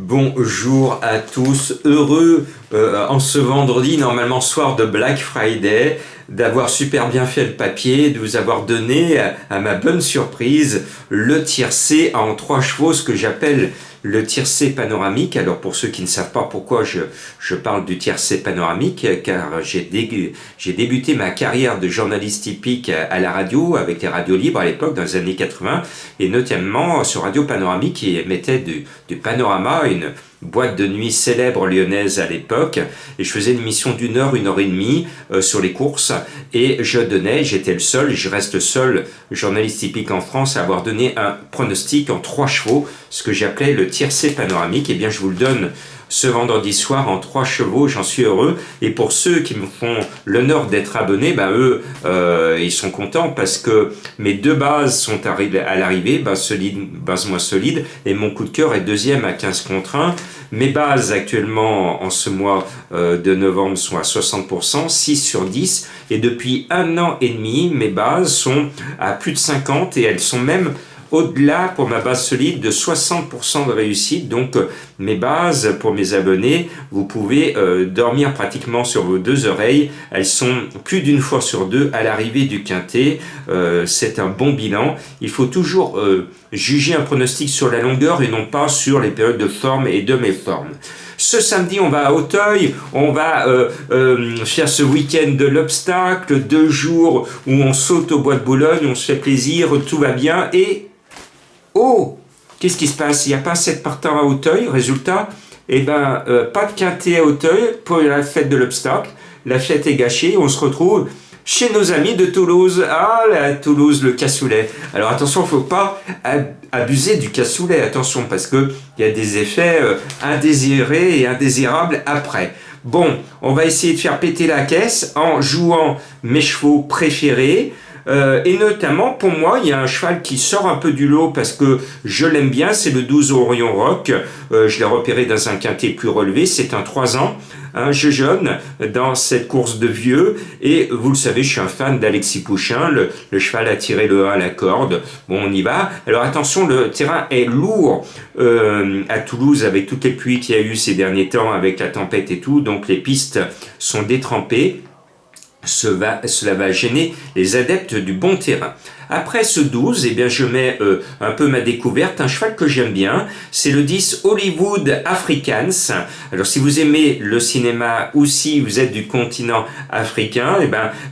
Bonjour à tous, heureux en ce vendredi, normalement soir de Black Friday, d'avoir super bien fait le papier, de vous avoir donné à ma bonne surprise le tiercé en 3 chevaux, ce que j'appelle le tiercé panoramique. Alors pour ceux qui ne savent pas pourquoi je parle du tiercé panoramique, car j'ai débuté ma carrière de journaliste hippique à la radio, avec les radios libres à l'époque, dans les années 80, et notamment sur Radio Panoramique qui émettait du panorama, une boîte de nuit célèbre lyonnaise à l'époque, et je faisais une émission d'1 heure, 1 heure et demie sur les courses, et j'étais le seul, et je reste le seul journaliste hippique en France à avoir donné un pronostic en 3 chevaux, ce que j'appelais le tiercé panoramique. Et bien je vous le donne ce vendredi soir en 3 chevaux, j'en suis heureux. Et pour ceux qui me font l'honneur d'être abonnés, eux, ils sont contents parce que mes 2 bases sont à l'arrivée, base-moi solide, et mon coup de cœur est 2e à 15/1. Mes bases actuellement en ce mois de novembre sont à 60%, 6/10, et depuis 1 an et demi, mes bases sont à plus de 50, et elles sont même au-delà pour ma base solide de 60% de réussite. Donc mes bases pour mes abonnés, vous pouvez dormir pratiquement sur vos 2 oreilles. Elles sont plus d'1 fois sur 2 à l'arrivée du quintet. C'est un bon bilan. Il faut toujours juger un pronostic sur la longueur et non pas sur les périodes de forme et de méforme. Ce samedi, on va à Auteuil, on va faire ce week-end de l'obstacle, 2 jours où on saute au bois de Boulogne, on se fait plaisir, tout va bien, et oh, qu'est-ce qui se passe? Il n'y a pas 7 partants à Auteuil, résultat, pas de quintet à Auteuil pour la fête de l'obstacle, la fête est gâchée, on se retrouve chez nos amis de Toulouse. Ah, Toulouse, le cassoulet. Alors attention, il ne faut pas abuser du cassoulet, attention, parce qu'il y a des effets indésirés et indésirables après. Bon, on va essayer de faire péter la caisse en jouant mes chevaux préférés. Et notamment, pour moi, il y a un cheval qui sort un peu du lot parce que je l'aime bien, c'est le 12 Orion Rock. Je l'ai repéré dans un quintet plus relevé, c'est un 3 ans, un jeu jeune dans cette course de vieux. Et vous le savez, je suis un fan d'Alexis Pouchin, le cheval a tiré le 1 à la corde. Bon, on y va. Alors attention, le terrain est lourd à Toulouse avec toutes les pluies qu'il y a eu ces derniers temps, avec la tempête et tout, donc les pistes sont détrempées. Cela va gêner les adeptes du bon terrain. Après ce 12, je mets un peu ma découverte, un cheval que j'aime bien, c'est le 10 Hollywood Afrikaans. Alors si vous aimez le cinéma ou si vous êtes du continent africain,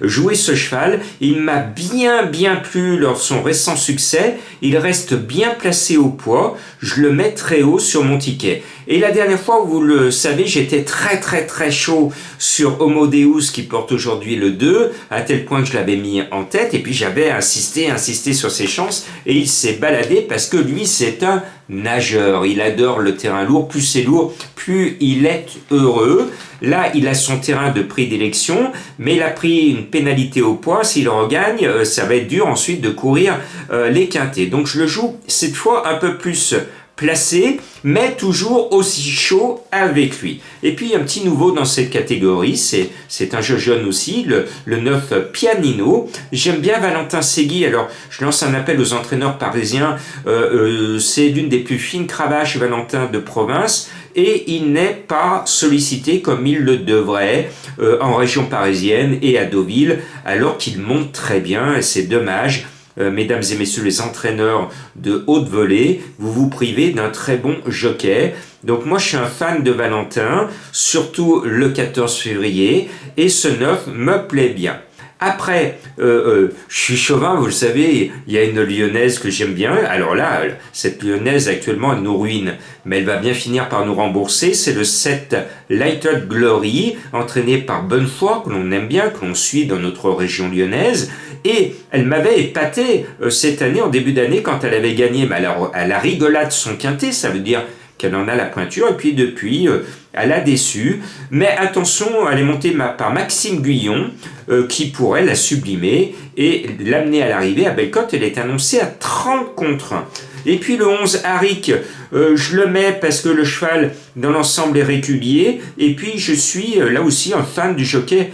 jouez ce cheval. Il m'a bien plu lors de son récent succès, il reste bien placé au poids, je le mets très haut sur mon ticket. Et la dernière fois, vous le savez, j'étais très chaud sur Homo Deus qui porte aujourd'hui le 2, à tel point que je l'avais mis en tête, et puis j'avais insisté sur ses chances, et il s'est baladé parce que lui, c'est un nageur. Il adore le terrain lourd. Plus c'est lourd, plus il est heureux. Là, il a son terrain de prédilection, mais il a pris une pénalité au poids. S'il regagne, ça va être dur ensuite de courir les quintets. Donc je le joue cette fois un peu plus placé, mais toujours aussi chaud avec lui. Et puis un petit nouveau dans cette catégorie, c'est un jeu jeune aussi, le 9 Pianino. J'aime bien Valentin Segui, alors je lance un appel aux entraîneurs parisiens, c'est l'une des plus fines cravaches Valentin de province, et il n'est pas sollicité comme il le devrait en région parisienne et à Deauville, alors qu'il monte très bien, et c'est dommage. Mesdames et messieurs les entraîneurs de haute volée, vous vous privez d'un très bon jockey. Donc moi je suis un fan de Valentin, surtout le 14 février, et ce 9 me plaît bien. Après, je suis chauvin, vous le savez, il y a une lyonnaise que j'aime bien. Alors là, cette lyonnaise actuellement, elle nous ruine, mais elle va bien finir par nous rembourser. C'est le 7 Lighted Glory, entraîné par Bonnefoy, que l'on aime bien, que l'on suit dans notre région lyonnaise. Et elle m'avait épaté cette année, en début d'année, quand elle avait gagné à la rigolade son quintet, ça veut dire qu'elle en a la pointure, et puis depuis, elle a déçu. Mais attention, elle est montée par Maxime Guyon, qui pourrait la sublimer et l'amener à l'arrivée à Bellecote. Elle est annoncée à 30/1. Et puis le 11 Arik, je le mets parce que le cheval dans l'ensemble est régulier. Et puis je suis là aussi un fan du jockey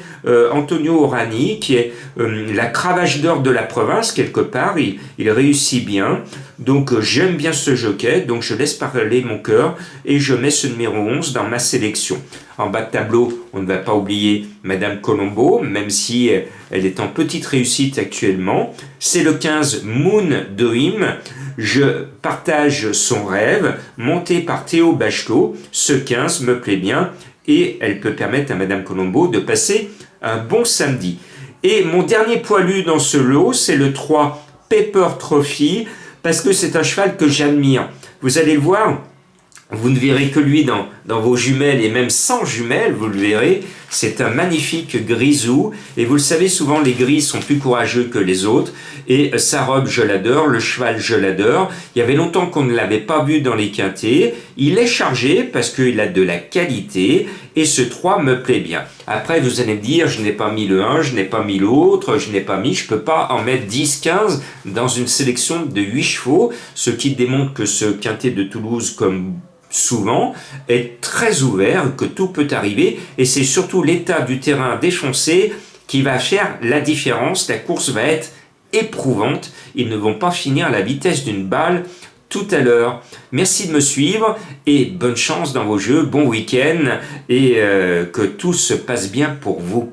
Antonio Orani, qui est la cravache d'or de la province quelque part. Il réussit bien. Donc j'aime bien ce jockey, donc je laisse parler mon cœur et je mets ce numéro 11 dans ma sélection. En bas de tableau, on ne va pas oublier Madame Colombo, même si elle est en petite réussite actuellement. C'est le 15 Moon Doim. Je partage son rêve, monté par Théo Bachelot. Ce 15 me plaît bien et elle peut permettre à Madame Colombo de passer un bon samedi. Et mon dernier poilu dans ce lot, c'est le 3 Pepper Trophy, parce que c'est un cheval que j'admire. Vous allez le voir, vous ne verrez que lui dans vos jumelles, et même sans jumelles, vous le verrez. C'est un magnifique grisou, et vous le savez, souvent les gris sont plus courageux que les autres, et sa robe, je l'adore, le cheval, je l'adore. Il y avait longtemps qu'on ne l'avait pas vu dans les quintés. Il est chargé parce qu'il a de la qualité, et ce 3 me plaît bien. Après, vous allez me dire, je n'ai pas mis le 1, je n'ai pas mis l'autre, je ne peux pas en mettre 10, 15 dans une sélection de 8 chevaux, ce qui démontre que ce quintet de Toulouse, comme souvent, est très ouvert, que tout peut arriver, et c'est surtout l'état du terrain défoncé qui va faire la différence. La course va être éprouvante, ils ne vont pas finir à la vitesse d'une balle tout à l'heure. Merci de me suivre et bonne chance dans vos jeux, bon week-end et que tout se passe bien pour vous.